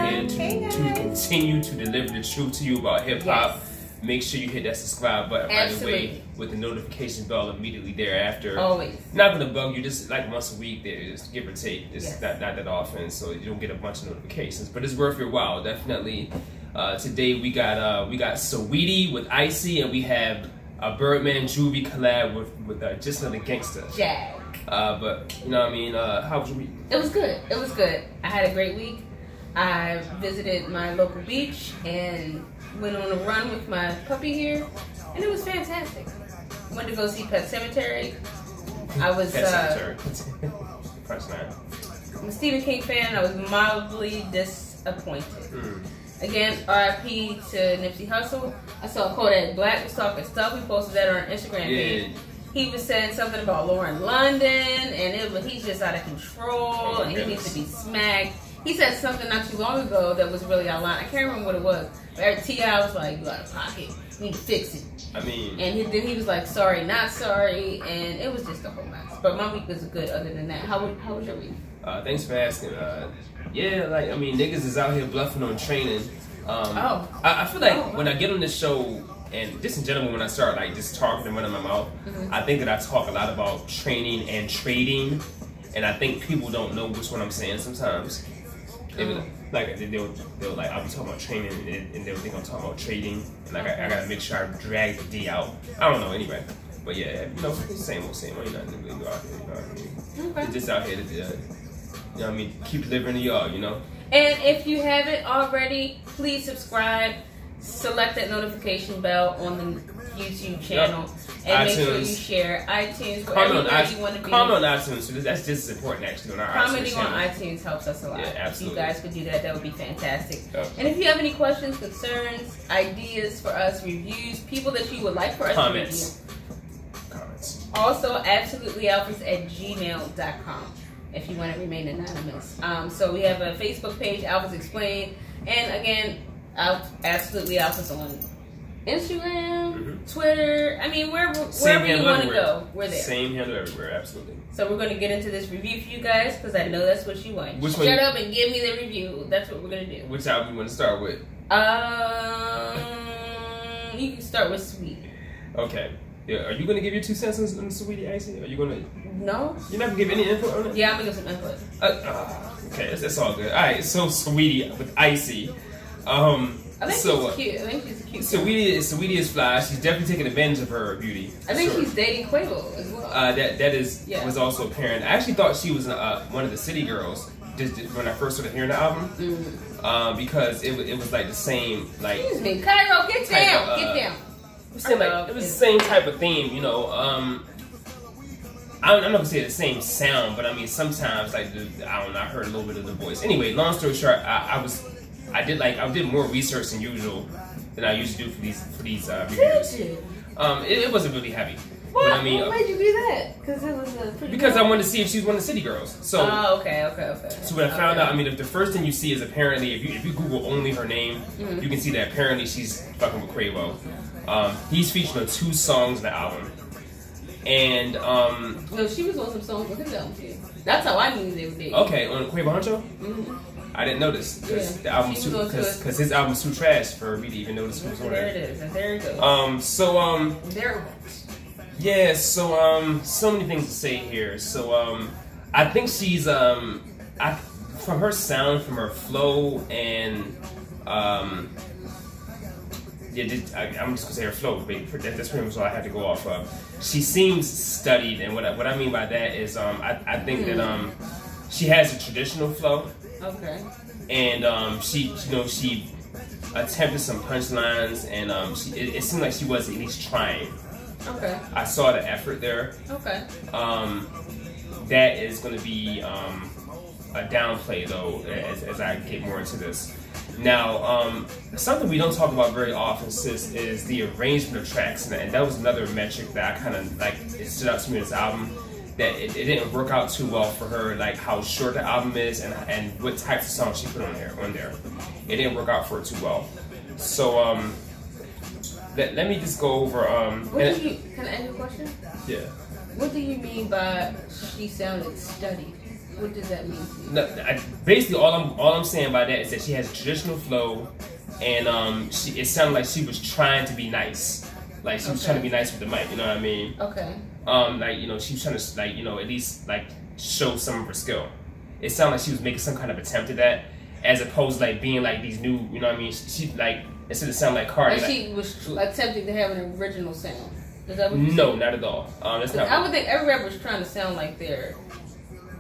here to continue to deliver the truth to you about hip hop. Yes. Make sure you hit that subscribe button right away with the notification bell immediately thereafter. Always. Not gonna bug you, just like once a week, just give or take. It's not that often, so you don't get a bunch of notifications. But it's worth your while, definitely. Today we got Saweetie with Icy, and we have a Birdman Juvie collab with Just Another Gangster. J.A.G. But you know what I mean? How was your week? It was good. It was good. I had a great week. I visited my local beach and went on a run with my puppy here, and it was fantastic. Went to go see Pet Sematary. I was I'm a Stephen King fan. I was mildly disappointed. Again, R.I.P. to Nipsey Hussle. I saw Kodak Black was talking stuff. We posted that on our Instagram page. He was saying something about Lauren London, and he's just out of control, and he needs to be smacked. He said something not too long ago that was really out of line. I can't remember what it was. But T.I. was like, "You out of pocket. You need to fix it." I mean, and then he was like, "Sorry, not sorry," and it was just a whole mess. But my week was good. Other than that, how was your week? Thanks for asking. Yeah, like I mean, niggas is out here bluffing on training. I feel like when I get on this show, and just in general, when I start like just talking and running my mouth, I think that I talk a lot about training and trading, and I think people don't know which one I'm saying sometimes. They'll like I'll be talking about training and they'll think I'm talking about trading, and like I gotta make sure I drag the D out. I don't know anyway, but yeah, you know, same old. Ain't nothing really go out here. You know what I mean? Just out here to you know what I mean, keep delivering to y'all, you know. And if you haven't already, please subscribe. Select that notification bell on the YouTube channel, and make sure you share iTunes. Comment on iTunes. So that's just as important actually on our commenting on iTunes helps us a lot. Yeah, absolutely. If you guys could do that, that would be fantastic. And if you have any questions, concerns, ideas for us, reviews, people that you would like for us to review, comments. Also, absolutelyalphas@gmail.com if you want to remain anonymous. So we have a Facebook page, Alphas Explained, and again, Absolutely Alphas on Instagram, Twitter. I mean, wherever you want to go, we're there. Same handle everywhere, absolutely. So we're going to get into this review for you guys because I know that's what you want. Shut up and give me the review. That's what we're going to do. Which album you want to start with? You can start with Saweetie. Okay. Yeah, are you going to give your 2 cents on Saweetie Icy? Are you going to? No. You're not going to give any input on it? Yeah, I'm going to give some input. Okay, that's all good. All right, so Saweetie with Icy. I think she's cute. I think she's a cute. Saweetie is fly. She's definitely taking advantage of her beauty. I think she's dating Quavo as well. That was also apparent. I actually thought she was one of the City Girls just when I first started hearing the album, because it was like the same like. Excuse me, Cairo, get down, get down. It was the same type of theme, you know. I'm not gonna say the same sound, but I mean sometimes like I don't know. I heard a little bit of the voice. Anyway, long story short, I did more research than usual than I usually do for these reviews. It wasn't really heavy. What? But I mean, why did you do that? Because it was because I wanted to see if she was one of the City Girls. So okay. So what I found out, I mean, if the first thing you see is apparently if you Google only her name, you can see that apparently she's fucking with Quavo. He's featured on 2 songs in the album, and no, she was on some songs with his album too. That's how I knew they were dating. Okay, on Quavo Huncho. I didn't notice because the album's because his album's too trash for me to even notice who was on there. There it is, and there it goes. There it goes. Yeah, so many things to say here. So I think she's from her sound, from her flow, and I'm just gonna say her flow. That's pretty much all I had to go off of. She seems studied, and what I mean by that is I think that she has a traditional flow. Okay. And she attempted some punchlines, and it seemed like she was at least trying. Okay. I saw the effort there. Okay. That is going to be a downplay though as I get more into this. Now, something we don't talk about very often, sis, is the arrangement of tracks, and that was another metric that I kind of like. It stood out to me in this album. That it didn't work out too well for her, like how short the album is and what types of songs she put on there. It didn't work out for her too well. So let me just go over. Can I ask you a question? Yeah. What do you mean by she sounded studied? What does that mean? No, basically all I'm saying by that is that she has a traditional flow, and it sounded like she was trying to be nice, like she was trying to be nice with the mic. You know what I mean? Okay. Like she was trying to at least show some of her skill. It sounded like she was making some kind of attempt at that, as opposed to being these new. You know what I mean? She instead of sounding like Cardi. Like she was attempting to have an original sound. Is that what you No, not at all. That's not. I would think every rapper is trying to sound like they're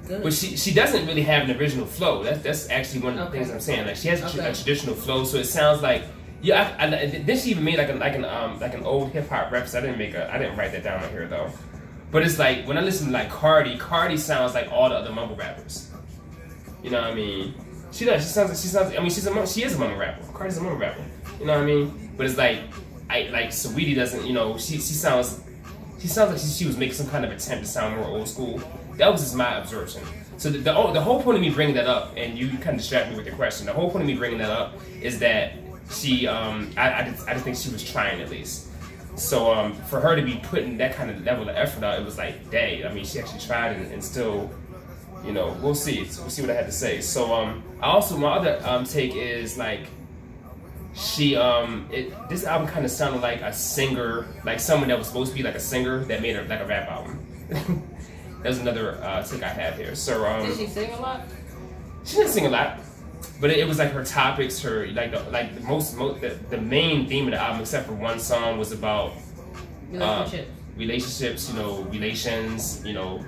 good. But she doesn't really have an original flow. That's actually one of the things I'm saying. Like she has a traditional flow, so it sounds like then she even made like an old hip hop reference. I didn't write that down on here though. But it's like when I listen to Cardi sounds like all the other mumble rappers. You know what I mean? She does. She sounds. I mean, she is a mumble rapper. Cardi's a mumble rapper. You know what I mean? But it's like Saweetie doesn't. You know, she sounds like she was making some kind of attempt to sound more old school. That was just my absorption. So the whole point of me bringing that up, and you kind of distracted me with your question. The whole point of me bringing that up is that she, I just think she was trying at least. So for her to be putting that kind of level of effort out, it was like, dang. I mean, she actually tried and still, you know, we'll see. We'll see what I had to say. So my other take is this album kind of sounded like a singer, like someone that was supposed to be like a singer that made a rap album. That's another take I have here. So did she sing a lot? She didn't sing a lot, but it was like her topics, her the main theme of the album, except for one song, was about relationships, you know, relations, you know,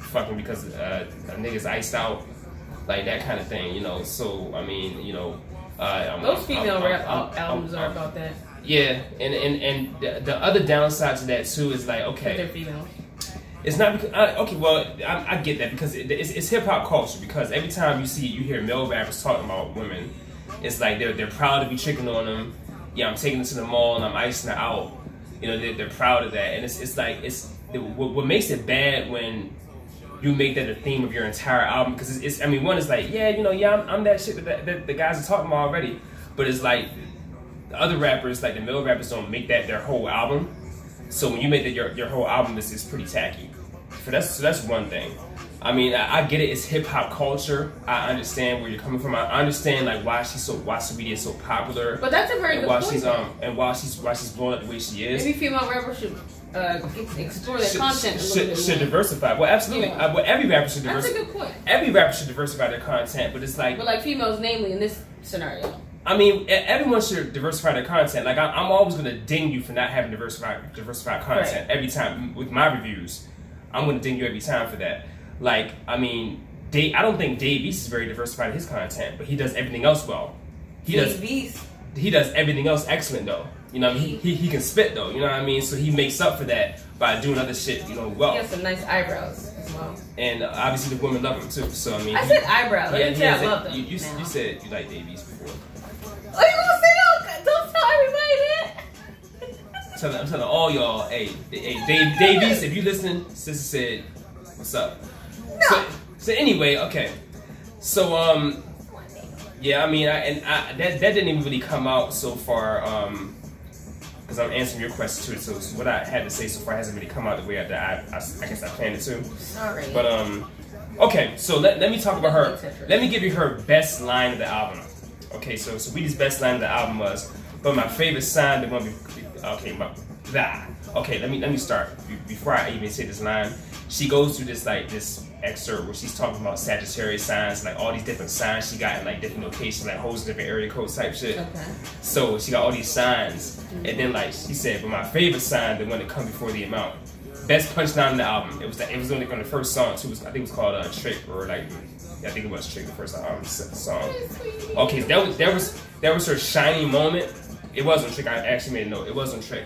fucking because a nigga's iced out, like that kind of thing, you know. So I mean, you know, those female rap albums are about that. Yeah, and the other downside to that too is like, okay, they're female. It's not because okay. Well, I get that because it's hip hop culture. Because every time you hear male rappers talking about women, it's like they're proud to be tricking on them. Yeah, I'm taking them to the mall and I'm icing her out. You know, they're proud of that. And it's like what makes it bad when you make that a theme of your entire album, because it's I mean, one is like, yeah, you know, yeah, I'm that shit that the guys are talking about already. But it's like the other rappers, like the male rappers, don't make that their whole album. So when you make that your whole album, this is pretty tacky. So that's one thing. I mean, I get it. It's hip hop culture. I understand where you're coming from. I understand like why Saweetie is so popular. But that's a very good point. Why she's blowing up the way she is. Maybe female rappers should explore their content a little bit should more. diversify. Well, absolutely. Yeah. But every rapper should diversify. That's a good point. Every rapper should diversify their content. But it's like. But like females, namely in this scenario. I mean, everyone should diversify their content. Like I'm always gonna ding you for not having diversified content every time with my reviews. I'm gonna ding you every time for that. Like, I mean, I don't think Dave East is very diversified in his content, but he does everything else well. He does everything else excellent though. You know what I mean? He can spit though. You know what I mean? So he makes up for that by doing other shit. You know, well. He has some nice eyebrows as well. And obviously the women love him too. So I mean, I said eyebrows. Yeah, I love them. You said you like Dave East before. Oh, you gonna say that? Don't tell everybody that. I'm telling all y'all, hey, Dave East, if you listening, sister said, what's up? No. So anyway, okay. So yeah, I mean, that didn't even really come out so far, because I'm answering your question too. So what I had to say so far hasn't really come out the way that I guess I planned it to. Sorry. But okay. So let me talk about her. Let me give you her best line of the album. Okay, so Saweetie's best line of the album was, but my favorite sign, let me start. Before I even say this line, she goes through this excerpt where she's talking about Sagittarius signs, like all these different signs she got in like different locations, like holes in different area codes type shit. Okay. So she got all these signs, and then like she said, but my favorite sign, the one that comes before the amount. Best punchline in the album. It was only on the first song too. I think it was called Trick, or like. I think it was Trick, the first song. Okay, that was her shining moment. It wasn't Trick. I actually made a note. It wasn't Trick.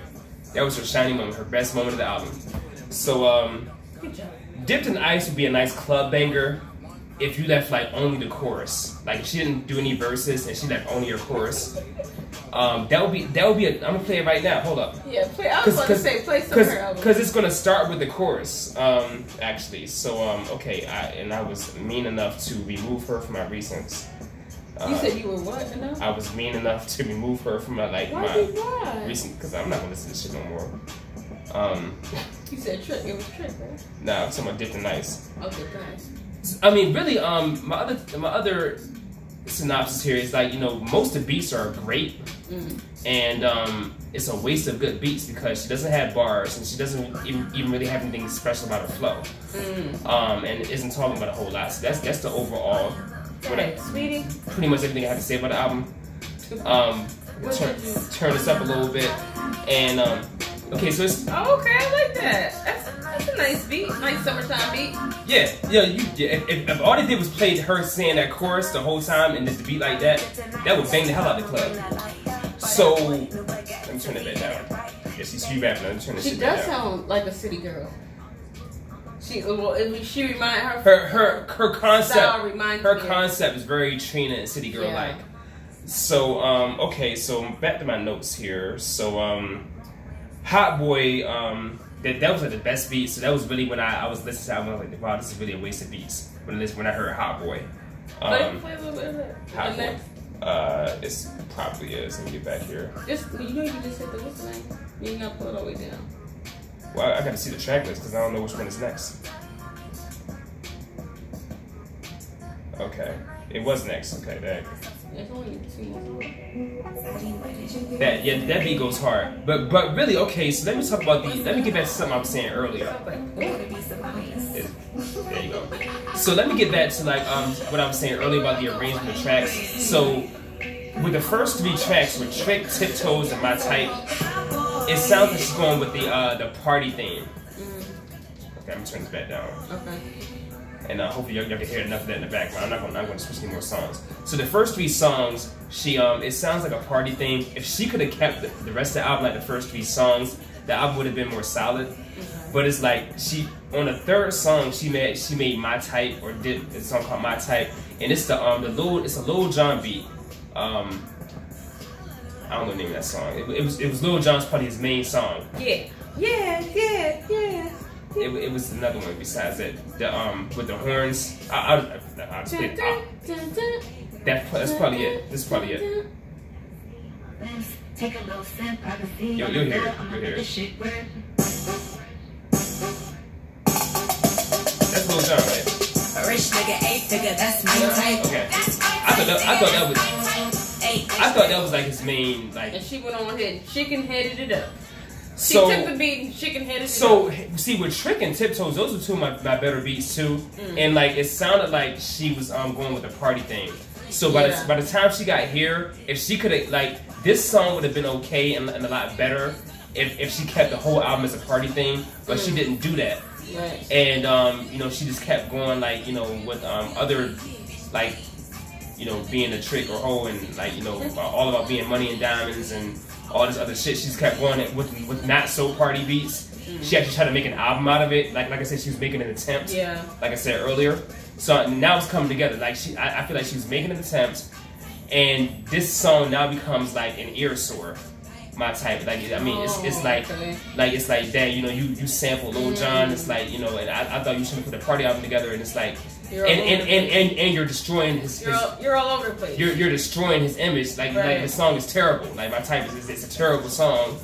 That was her shining moment, her best moment of the album. So, good job. Dipped in Ice would be a nice club banger if you left like only the chorus. Like if she didn't do any verses and she left only her chorus. That would be. I'm gonna play it right now. Hold up. Yeah, play. I was gonna say play some of her album. Because it's gonna start with the chorus. Actually. So okay. I was mean enough to remove her from my recents. You said you were what enough? I was mean enough to remove her from my recent. Because I'm not gonna listen to this shit no more. You said Trick. It was Trick, right? Nah, I'm talking about Dipped in Ice. Oh, Dipped in Ice. I mean, really, my other synopsis here is like, you know, most of the beats are great, and it's a waste of good beats because she doesn't have bars and she doesn't even really have anything special about her flow, and it isn't talking about a whole lot. So that's the overall. Sweetie. Pretty much everything I have to say about the album. Turn this up a little bit, and okay, so it's okay, I like that. That's a nice beat, nice summertime beat. Yeah. If all they did was play her saying that chorus the whole time and just the beat like that, that would bang the hell out of the club. So let me turn it back down. Yeah, she's rapping. Let me turn this shit back down. She does sound like a city girl. She remind her concept is very Trina and City Girl like. So okay, so back to my notes here. So Hot Boy, that was like the best beat. So that was really when I was listening to it, I was like, wow, this is really a waste of beats. When I heard Hot Boy. Play a little bit of that. Hot Boy. It probably is. Let me get back here. Just you can just hit the what's the name? You ain't gotta pull it all the way down. Well, I gotta see the track list because I don't know which one is next. Okay, it was next. Okay, that beat goes hard. But really, okay. So let me talk about let me get back to something I was saying earlier. There you go. So let me get back to like what I was saying earlier about the arrangement of tracks. So with the first 3 tracks with Trick, Tiptoes, and My Type, it sounds like she's going with the party theme. Okay, I'm gonna turn this back down. Okay. And hopefully y'all can hear enough of that in the background. I'm not going to switch any more songs. So the first 3 songs, it sounds like a party theme. If she could have kept the rest of the album like the first 3 songs, the album would have been more solid. But it's like on the 3rd song she made My Type, or did a song called My Type, and it's a Lil Jon beat. I don't know the name of that song. It was Lil Jon's probably his main song. Yeah. It was another one besides that. With the horns. That's probably it. This is probably it. You'll hear it. That's Lil Jon, right? A rich nigga, 8-figure, that's my type. Okay. I thought that was like his main like. And she went on ahead, chicken-headed it up. She took the beat and chicken-headed it up. So see, with Trick and Tiptoes, those were 2 of my better beats too, and like it sounded like she was going with the party thing. So by the time she got here, if she could have like this song would have been okay and a lot better if she kept the whole album as a party thing, but she didn't do that. Right. And you know, she just kept going like, you know, with other like, you know, being a trick or hoe and like, you know, all about being money and diamonds and all this other shit. She just kept going with not so party beats. She actually tried to make an album out of it. Like I said, she was making an attempt. Yeah. Like I said earlier. So now it's coming together. Like I feel like she was making an attempt, and this song now becomes like an ear sore. My Type. Like I mean, it's like it's like that. You know, you sample Lil Jon. It's like, you know, and I thought you should have put a party album together, and it's like. And you're destroying his. You're all over the place. You're destroying his image. Like the song is terrible. Like My Type it's a terrible song.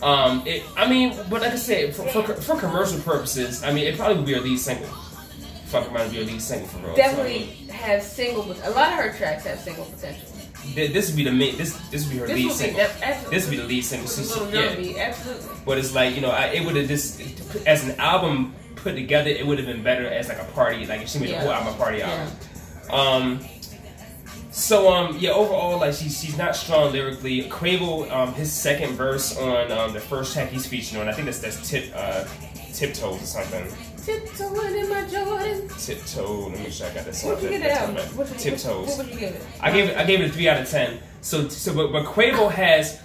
I mean, but like I said, for commercial purposes, I mean, it probably would be her lead single. Fucking might be her lead single for real. Definitely has single. A lot of her tracks have single potential. This would be the main. This would be her lead single. This would be the lead single. Absolutely. But it's like, you know, it would have just as an album put together, it would have been better as like a party. Like if she made the whole album a party album. Yeah, overall, like she's not strong lyrically. Quavo, his second verse on the first track he's featuring on, I think that's Tiptoes or something. Tiptoeing in my Jordan. Tiptoe. Let me make sure I got that song. What'd you get out? Tiptoes. What would you give it? I gave it a 3 out of 10. But Quavo has,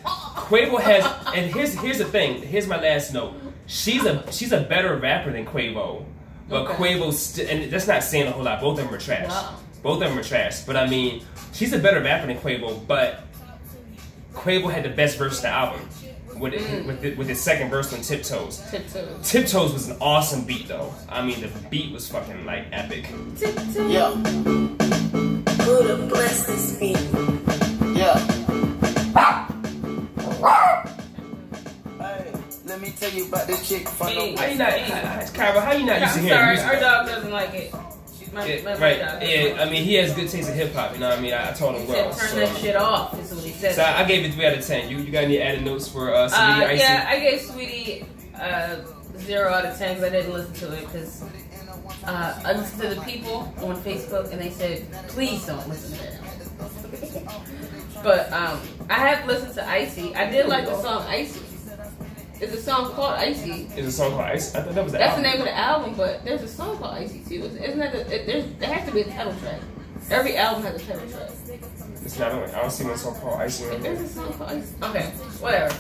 and here's the thing. Here's my last note. She's a better rapper than Quavo, but Quavo and that's not saying a whole lot. Both of them are trash. Wow. Both of them are trash. But I mean, she's a better rapper than Quavo, but Quavo had the best verse of the album with his second verse on Tiptoes. Tiptoes was an awesome beat though. I mean, the beat was fucking like epic. Yeah. Buddha bless this beat. Yeah. Let me tell you about this chick from How you not used to hearing music? Sorry, our dog doesn't like it. Right. Yeah, I mean, he has good taste in hip hop. You know what I mean? I told him well. Turn that shit off. Is what he said. So I gave it 3 out of 10. You got any added notes for Saweetie? Yeah, I gave Saweetie 0 out of 10 because I didn't listen to it because I listened to the people on Facebook and they said, please don't listen to that. But I have listened to Icy. I did like the song Icy. There's a song called Icy. There's a song called Icy? I thought that was the That's album. the name of the album, but there's a song called Icy too. Isn't that there has to be a title track. Every album has a title track. It's not I don't see one song called Icy. There's a song called Icy. Okay, whatever.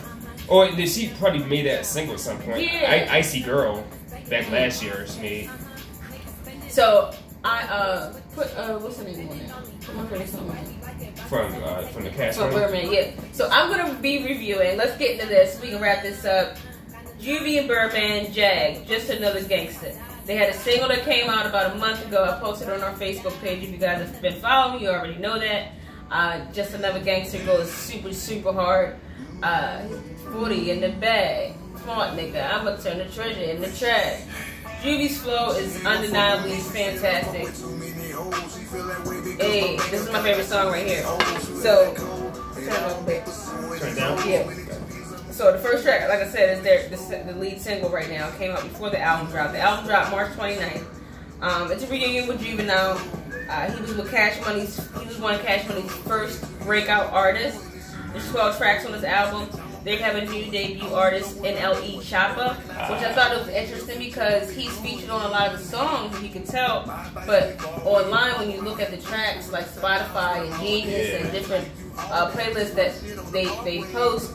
Or did she probably made that single at some point? Yeah. Icy Girl back last year she made. So I put what's the name on there? Put my favorite song on it. From the cast. From Birdman, yeah. So I'm gonna be reviewing. Let's get into this. We can wrap this up. Juvie and Birdman, J.A.G, Just Another Gangster. They had a single that came out about a month ago. I posted it on our Facebook page. If you guys have been following, you already know that. Just Another Gangster goes super, super hard. 40 in the bag. Smart nigga. I'ma turn the treasure in the trash. Juvie's flow is undeniably fantastic. Hey, this is my favorite song right here. So, turn it a little bit. Turn it down? Yeah. So the first track, like I said, is the lead single right now. It came out before the album dropped. The album dropped March 29th. It's a reunion with Juvenile. He was with Cash Money's. He was one of Cash Money's first breakout artists. There's 12 tracks on this album. They have a new debut artist, NLE Choppa, which I thought was interesting because he's featured on a lot of the songs, if you can tell. But online, when you look at the tracks like Spotify and Genius and different playlists that they post,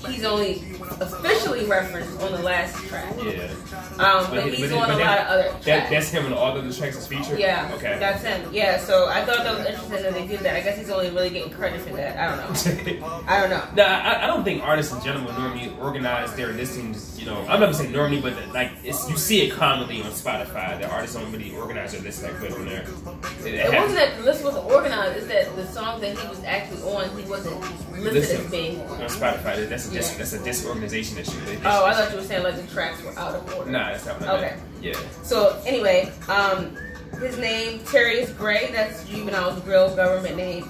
he's only officially referenced on the last track. Yeah. But he's on a lot of other tracks. That's him on all the other tracks is featured? Yeah. Okay. That's him. Yeah, so I thought that was interesting that they did that. I guess he's only really getting credit for that. I don't know. I don't know. No, I don't think artists in general normally organize their listings, you know, I'm not gonna say normally, but like you see it commonly on Spotify. The artists don't really organize their list like that on there. It wasn't that the list wasn't organized, it's that the songs that he was actually on, he wasn't listed as being on Spotify. That's a disorganization issue. Oh, I thought you were saying like the tracks were out of order. Nah, that's not what I meant. Okay. Yeah. So anyway, his name Terrius Gray. That's Juvenile's real government name,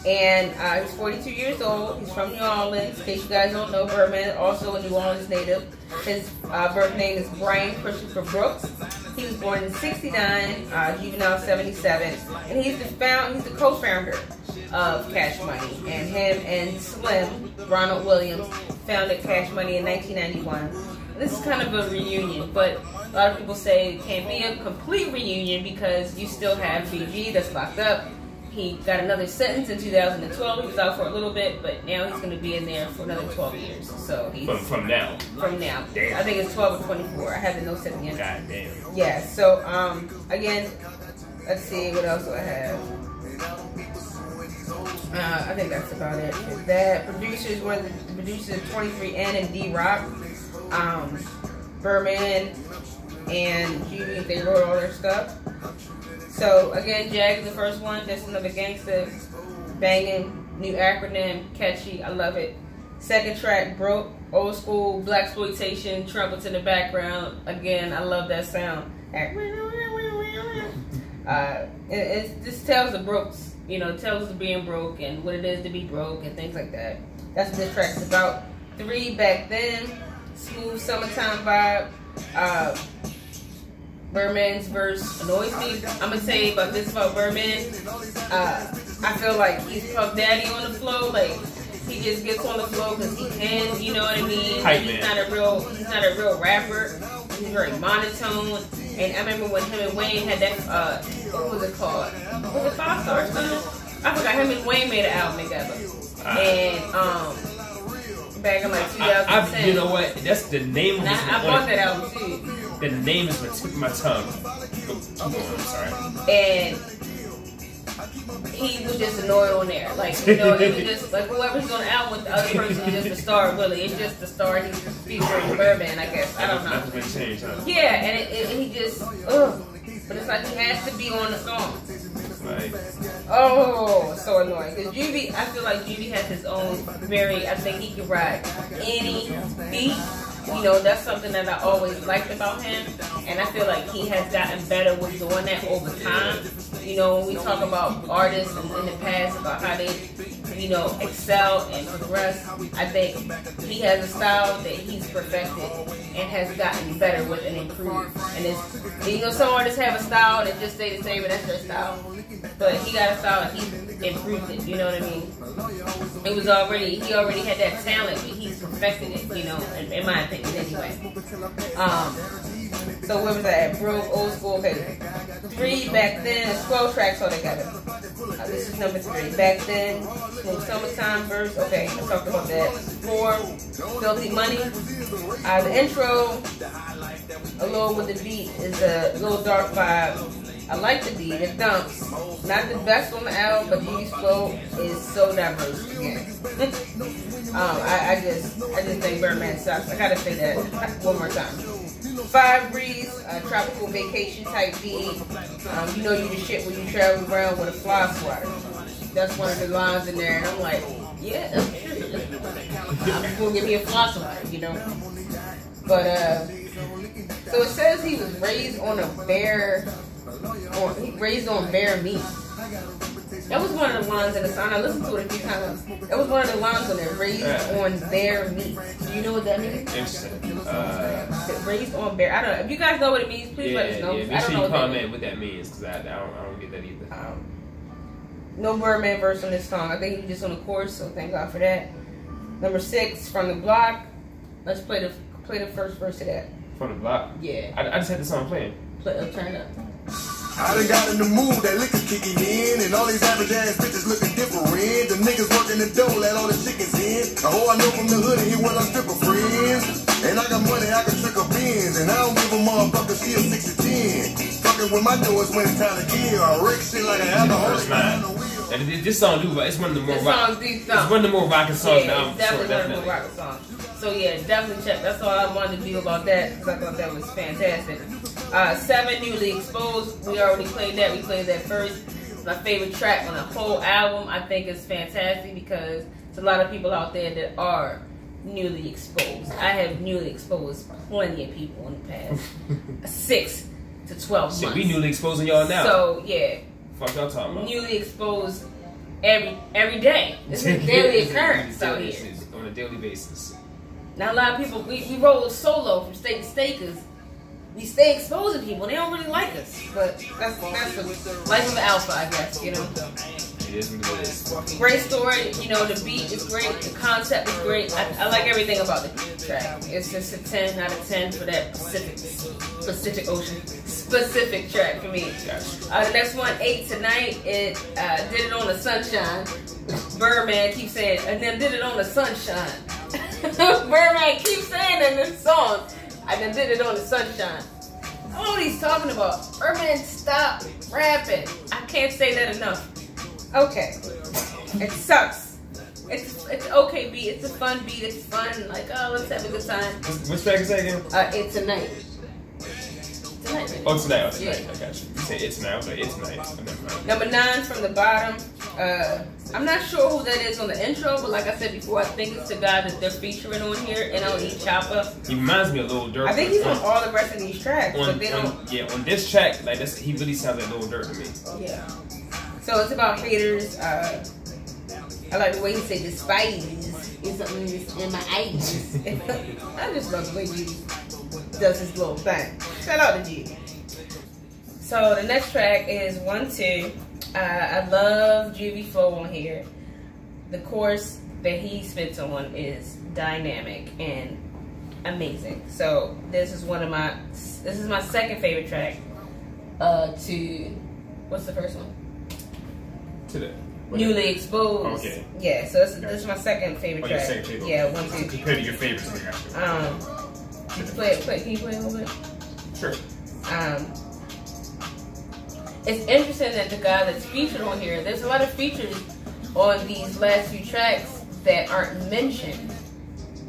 and he's 42 years old. He's from New Orleans. In case you guys don't know, Birdman also a New Orleans native. His birth name is Brian Christopher Brooks. He was born in '69. Juvenile 77, and he's the co-founder of Cash Money, and him and Slim Ronald Williams founded Cash Money in 1991. This is kind of a reunion, but a lot of people say it can't be a complete reunion because you still have BG that's locked up. He got another sentence in 2012. He was out for a little bit, but now he's going to be in there for another 12 years. So he's from now. From now. Damn. I think it's 12 or 24. I haven't noticed it yet. God damn. Yeah. So again, let's see what else do I have. I think that's about it. That producers were the producers of 23N and D-Rock, Birdman, and Juvie. They wrote all their stuff. So again, J.A.G is the first one. Just Another Gangster, banging, new acronym, catchy. I love it. Second track, Broke, old school blaxploitation, trumpets in the background. Again, I love that sound. It just tells the Brokes. You know, tells us being broke and what it is to be broke and things like that. That's what this track is about. 3 back then, smooth summertime vibe. Birdman's verse annoys me. I'm gonna say about this about Birdman. I feel like he's Puff Daddy on the flow. Like he just gets on the flow because he can. You know what I mean? He's not a real rapper. He's very monotone. And I remember when him and Wayne had that, what was it called? Was it 5 Star Stone? I forgot. Him and Wayne made an album together. And, back in like 2010. You know what? That's the name of it. I bought that album too. The name is on the tip of my tongue. I'm sorry. And he was just annoyed on there. Like, you know, it was just like whoever's on the album with the other person is just the star, really. It's just the star he's featuring Birdman, I guess. I don't know. Nothing's been changed, huh? Yeah, and he just, ugh. But it's like he has to be on the song. Right. Oh, so annoying. Because Juvie, I feel like Juvie has his own I think he can ride any beat you know, that's something that I always liked about him, and I feel like he has gotten better with doing that over time. You know, when we talk about artists in the past, about how they, you know, excel and progress, I think he has a style that he's perfected and has gotten better with and improved. And it's, you know, some artists have a style that just stay the same, and that's their style. But he got a style and he improved it, you know what I mean? He already had that talent, but he's perfected it, you know, in my opinion anyway. So where was I at? Broke, old school, okay. 3 back then, 12 tracks altogether. This is number 3. Back then, Summertime verse, okay, I talked about that. 4, Filthy Money. The intro, along with the beat, is a little dark vibe. I like the beat, it dumps. Not the best on the album, but G's flow is so diverse again. I just think Birdman sucks. I gotta say that one more time. 5 Breeze, tropical vacation type beat. You know you the shit when you travel around with a fly swatter. That's one of the lines in there, and I'm like, yeah, that's true. I'm just gonna give me a fly swatter, you know. But so it says he was raised on bear meat. That was one of the lines in the song. I listened to it a few times. That was one of the lines on there. Raised on bear meat. Do you know what that means? Interesting. Raised on bear. I don't know. If you guys know what it means, please let us know. Yeah, make sure you comment what that means, because I don't get that either. No Birdman verse on this song. I think he was just on the chorus, so thank God for that. Number 6, From the Block. Let's play the first verse of that. From the Block? Yeah. I just had the song playing. Turn it up. I done got in the mood, that liquor kicking in, and all these average ass bitches looking different. The niggas working the dough, let all the chickens in. I know from the hood, and he want our stripper friends. And I got money, I can trick a Benz, and I don't give a motherfucker, she a 6 to 10. Fucking with my doors when it's time to kill. I wreck shit like an alcoholic. This song, dude, it's one of the more rock. It's one of the more rocking songs now. It's definitely one of the more rocking songs. So yeah, definitely check. That's all I wanted to do about that, because I thought that was fantastic. 7, Newly Exposed. We already played that. We played that first. It's my favorite track on the whole album. I think it's fantastic because there's a lot of people out there that are newly exposed. I have newly exposed plenty of people in the past 6 to 12 months. Shit, we newly exposing y'all now. So yeah, fuck y'all talking about. Newly exposed every day. It's a daily occurrence out here. On a daily basis. Now a lot of people, we roll solo from state to state because we stay exposing people. They don't really like us, but that's the life of an alpha, I guess. You know. It is what it is. Great story. You know, the beat is great. The concept is great. I like everything about the track. It's just a 10 out of 10 for that Pacific Ocean specific track for me. The next one, 8 Tonight. It did it on the sunshine. Birdman keeps saying, and then did it on the sunshine. Birdman keeps saying in this song, I done did it on the sunshine. I don't know what he's talking about. Birdman, stop rapping. I can't say that enough. Okay. It sucks. It's okay beat. It's a fun beat. It's fun. Like, oh, let's have a good time. Which track is that again? It's Tonight. Tonight. Oh, Tonight. Oh, Tonight. Yeah. I got you. You say It's Tonight. I was like, It's Tonight. Oh, never mind. Number 9 from the bottom. I'm not sure who that is on the intro, but like I said before, I think it's the guy that they're featuring on here, NLE Chopper. He reminds me of Lil Durk. I think he's on all the rest of these tracks, but they don't. Yeah, on this track, like this, he really sounds like Lil Durk to me. Yeah. So it's about haters. I like the way he said despise is something in my eyes. I just love the way he does his little thing. Shout out to G. So the next track is 1 2. I love Juvie flow on here. The chorus that he spits on is dynamic and amazing. So this is my second favorite track. To what's the first one? To the Newly Exposed. Okay. Yeah. So this is my second favorite track. Second favorite. Yeah, 1 2. Compared to your favorites, I got you. Can you play a little bit? Sure. It's interesting that the guy that's featured on here, there's a lot of features on these last few tracks that aren't mentioned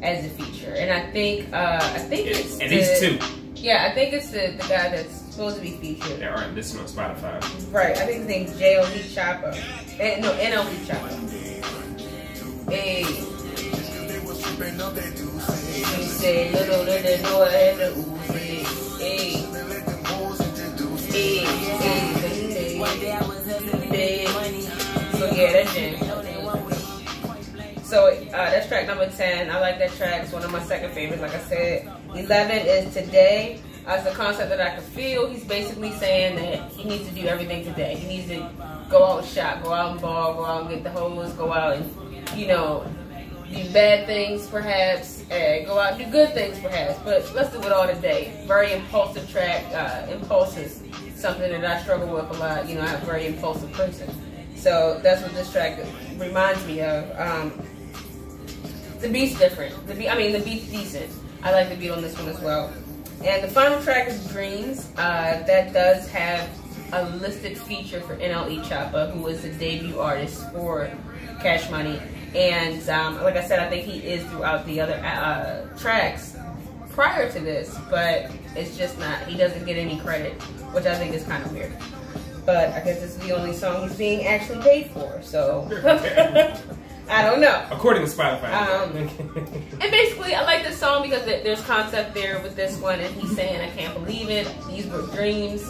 as a feature, and I think it's at least 2. Yeah, I think it's the guy that's supposed to be featured. They aren't listening on Spotify. Right, I think his name's J.A.G. Chopper. No, NLE Chopper. Hey. say, little did they know I had to ooze it. Hey. So yeah, that's Jim. So that's track number 10. I like that track. It's one of my second favorites, like I said. 11 is Today. It's a concept that I can feel. He's basically saying that he needs to do everything today. He needs to go out and shop, go out and ball, go out and get the hoes, go out and, you know, do bad things perhaps, go out and do good things perhaps. But let's do it all today. Very impulsive track. Impulsive, something that I struggle with a lot. You know, I'm a very impulsive person. So that's what this track reminds me of. The beat's different. The beat's decent. I like the beat on this one as well. And the final track is Dreams. That does have a listed feature for NLE Choppa, who is the debut artist for Cash Money. And like I said, I think he is throughout the other tracks prior to this, but it's just not, he doesn't get any credit, which I think is kind of weird. But I guess this is the only song he's being actually paid for, so I don't know. According to Spotify. And basically, I like this song because there's concept there with this one, and he's saying, I can't believe it. These were dreams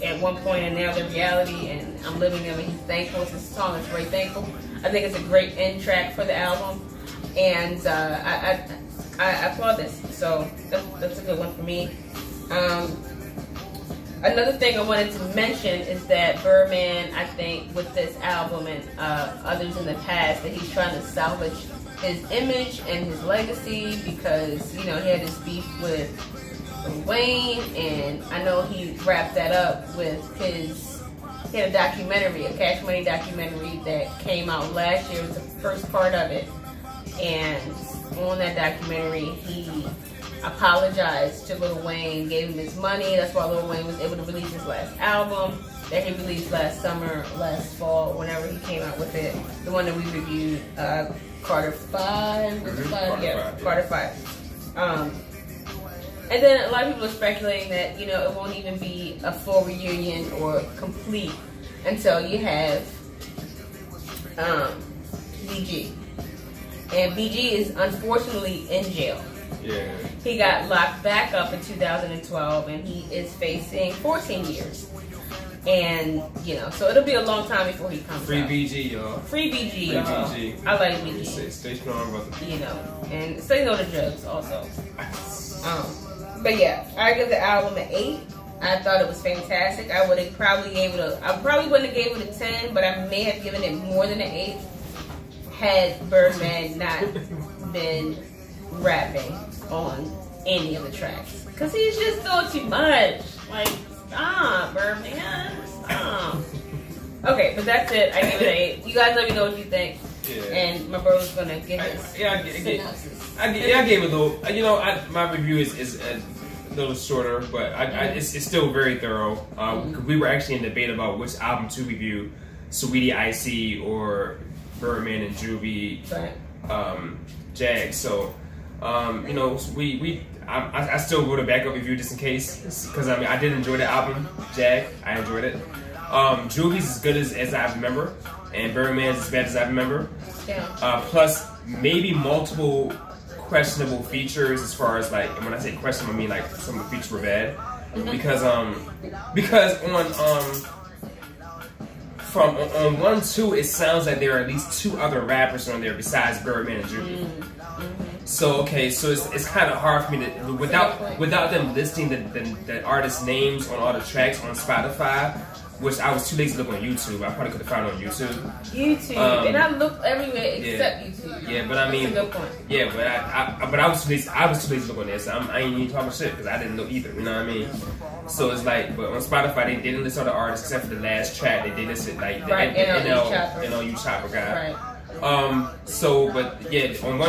at one point, and now they're reality, and I'm living them, and he's thankful. This song is very thankful. I think it's a great end track for the album, and I applaud this. So that's a good one for me. Another thing I wanted to mention is that Birdman, I think, with this album and others in the past, that he's trying to salvage his image and his legacy because, you know, he had this beef with Wayne, and I know he wrapped that up with he had a documentary, a Cash Money documentary that came out last year. It was the first part of it, and on that documentary, he apologized to Lil Wayne, gave him his money. That's why Lil Wayne was able to release his last album that he released last summer, last fall, whenever he came out with it. The one that we reviewed, Carter 5. Was it 5? Yeah, Carter 5. And then a lot of people are speculating that, you know, it won't even be a full reunion or complete until you have BG. And BG is unfortunately in jail. Yeah. He got locked back up in 2012, and he is facing 14 years. And, you know, so it'll be a long time before he comes Free out. BG, y'all. Free BG, y'all. BG. I like BG. Stay strong, brother. You know, and say no to drugs also. But yeah, I give the album an 8. I thought it was fantastic. I would have probably gave it I probably wouldn't have gave it a 10, but I may have given it more than an 8 had Birdman not been rapping on any of the tracks. Because he's just doing too much. Like, stop, Birdman. Stop. Okay, but that's it. I give it an 8. You guys let me know what you think. Yeah. And my brother's going to give his synopsis. I gave it a little, you know, my review is a little shorter, but it's still very thorough. We were actually in debate about which album to review, Saweetie Icy or Birdman and Juvie, J.A.G. So, you know, I still wrote a backup review just in case, because I mean, I did enjoy the album, J.A.G. I enjoyed it. Juvie's as good as I remember, and Birdman's as bad as I remember. Yeah. Plus, maybe multiple questionable features as far as, like, and when I say questionable, I mean like some of the features were bad. Because on 1-2 it sounds like there are at least 2 other rappers on there besides Birdman and Juvie. So okay, so it's kind of hard for me to without them listing the artist names on all the tracks on Spotify, which I was too lazy to look on YouTube. I probably could have found it on YouTube. And I looked everywhere except YouTube. Yeah, but I mean, that's a good point. Yeah, but I was too lazy. to look on there, so I ain't even talking shit because I didn't know either. You know what I mean? So it's like, but on Spotify they didn't list all the artists except for the last track. They did list it like the NLE Choppa guy. Right. So, but yeah, on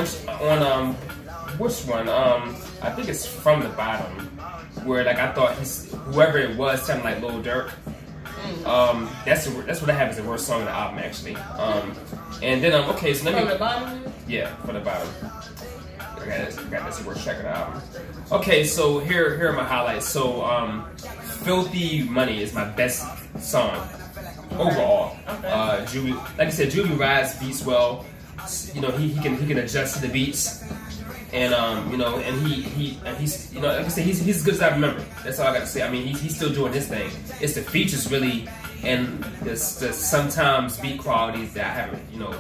which one? I think it's From the Bottom, where like I thought whoever it was sounded like Lil Durk. That's what I have as the worst song of the album actually. And then okay, so let me. From the Bottom. Yeah, From the Bottom. I got this worst track of the album. Okay, so here are my highlights. So, Filthy Money is my best song overall. Okay. Juvie, like I said, Juvie rides beats well. You know, he can adjust to the beats. And you know, and he's you know, like I said, he's as good as I remember. That's all I got to say. I mean, he's still doing his thing. It's the features really, and the sometimes beat qualities that I haven't, you know,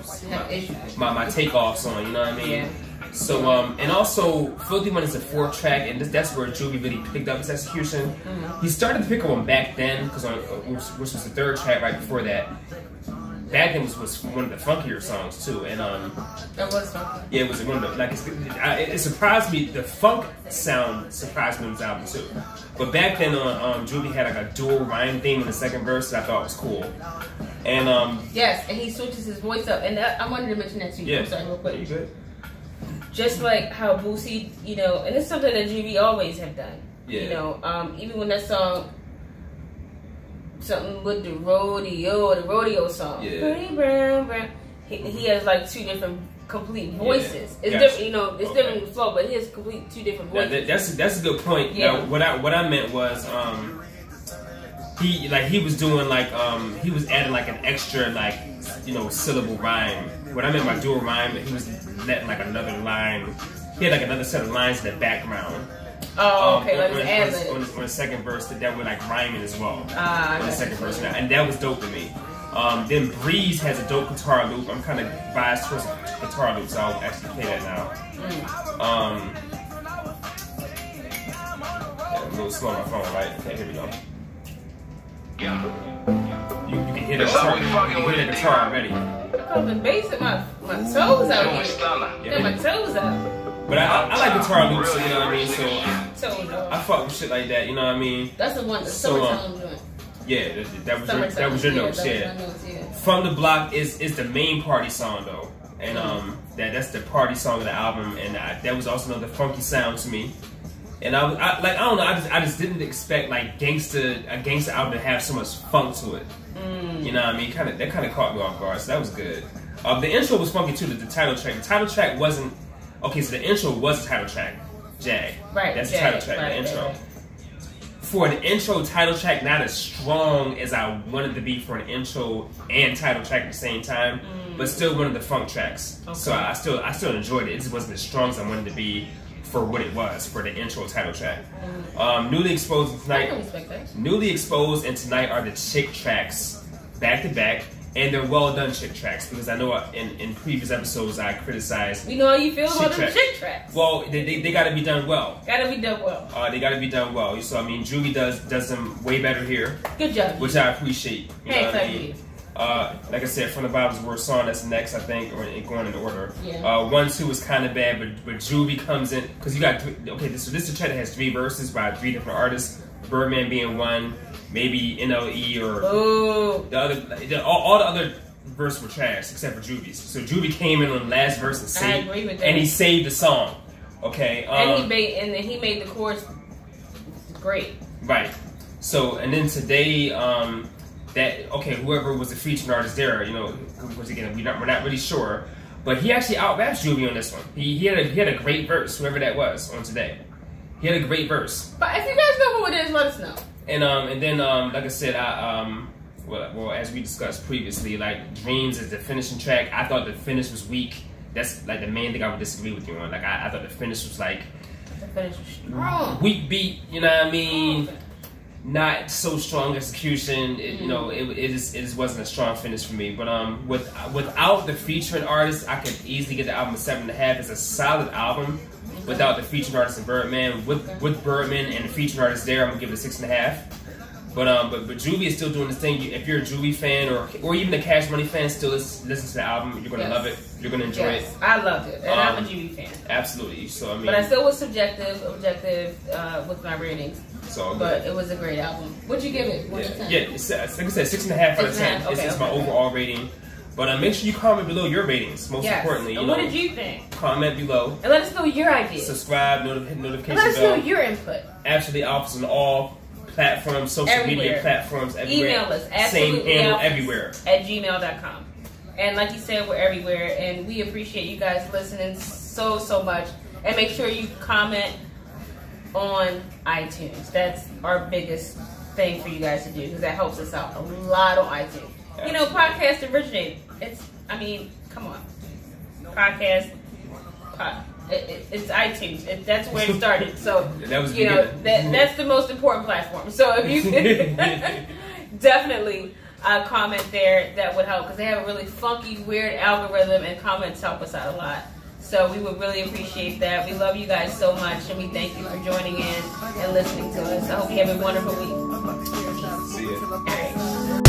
my takeoffs on. You know what I mean? Yeah. So and also Filthy One is a 4th track, and that's where Juvie really picked up his execution. He started to pick up on back then, because which was the 3rd track right before that. Back then was one of the funkier songs too, and that was funky. Yeah, it was one of the, like it surprised me. The funk sound surprised me on this album too. But back then on Juvie had like a dual rhyme theme in the 2nd verse that I thought was cool. And yes, and he switches his voice up, and I wanted to mention that to you. Yeah. I'm sorry, real quick. You good? Just like how Boosie, you know, and it's something that Juvie always have done. Yeah. You know, even when that song, something with the rodeo song. Yeah. Pretty brown, brown. He has like 2 different complete voices. Yeah. It's different, you know. It's different with flow, but he has complete 2 different voices. That's a good point. Yeah. Now, what I meant was he was doing like he was adding like an extra like, you know, syllable rhyme. What I meant by dual rhyme, he was letting like another line. He had like another set of lines in the background. Oh, okay, like on the 2nd verse that were like rhyming as well. On the 2nd verse, and that was dope to me. Then Breeze has a dope guitar loop. I'm kind of biased towards guitar loops, so I'll actually play that now. Yeah, a little slow on my phone, right? Okay, here we go. You can hear the guitar. You can hear the guitar already. I've been basing my toes out here. Yeah, my toes out. But I like guitar loops, you know what I mean? So I fuck with shit like that, you know what I mean? That's the one. The summertime joint. Yeah, that was your notes. Yeah. From the Block is the main party song though, and that's the party song of the album, and that was also another funky sound to me. And I don't know, I just didn't expect like a gangster album to have so much funk to it. You know what I mean? That kind of caught me off guard, so that was good. The intro was funky too. The title track. The title track wasn't. Okay, so the intro was the title track, Jag. Right. That's the title track, the intro. Right. For an intro title track, not as strong as I wanted to be for an intro and title track at the same time, but still one of the funk tracks. Okay. So I still enjoyed it. It just wasn't as strong as I wanted to be for what it was for the intro title track. Newly Exposed and Tonight. I can respect that. Newly Exposed and Tonight are the chick tracks back to back. And they're well done chick tracks, because I know in previous episodes I criticized. We know how you feel about them chick tracks. Well, they got to be done well. Gotta be done well. They got to be done well. So I mean, Juvie does them way better here. Good job. Which I appreciate. You know what I mean? Like I said, From the Bottom's Worst Song, that's next, I think, or going in order. Yeah. 1, 2 is kind of bad, but Juvie comes in because you got this is a track that has 3 verses by 3 different artists. Birdman being one, maybe NLE or the other. All the other verses were trash except for Juvie's. So Juvie came in on the last verse and he saved the song. Okay. And he made the chorus great. Right. So and then today, whoever was the featured artist there, you know, because again we're not really sure, but he actually out-raps Juvie on this one. He had a great verse, whoever that was on today. He had a great verse. But if you guys know who it is, let us know. And then like I said, well, as we discussed previously, like Dreams is the finishing track. I thought the finish was weak. That's like the main thing I would disagree with you on. Like I thought the finish was like weak beat. You know what I mean? Not so strong execution. You know, it just wasn't a strong finish for me. But without the featuring artist, I could easily get the album a 7.5. It's a solid album. Without the featured artist and Birdman, with Birdman and the featured artist there, I'm gonna give it a 6.5. But Juvie is still doing this thing. If you're a Juvie fan or even a Cash Money fan, still listen to the album. You're gonna love it. You're gonna enjoy it. I loved it, and I'm a Juvie fan. Absolutely. So I mean, but I still was objective with my ratings. But it was a great album. What'd you give it? 1 to 10? Yeah, it's, like I said, 6.5 out of 10. It's my overall rating. But make sure you comment below your ratings. Most importantly, and what did you think? Comment below and let us know your ideas. Subscribe, notification bell. Let us know your input. Absolutely offers on all platforms, social media platforms, everywhere. Email us. Same handle everywhere. @gmail.com. And like you said, we're everywhere, and we appreciate you guys listening so much. And make sure you comment on iTunes. That's our biggest thing for you guys to do, because that helps us out a lot on iTunes. You know, podcast originated. Come on. it's iTunes. That's where it started. So that was that's the most important platform. So if you definitely comment there, that would help because they have a really funky, weird algorithm, and comments help us out a lot. So we would really appreciate that. We love you guys so much, and we thank you for joining in and listening to us. I hope you have a wonderful week. See ya. All right.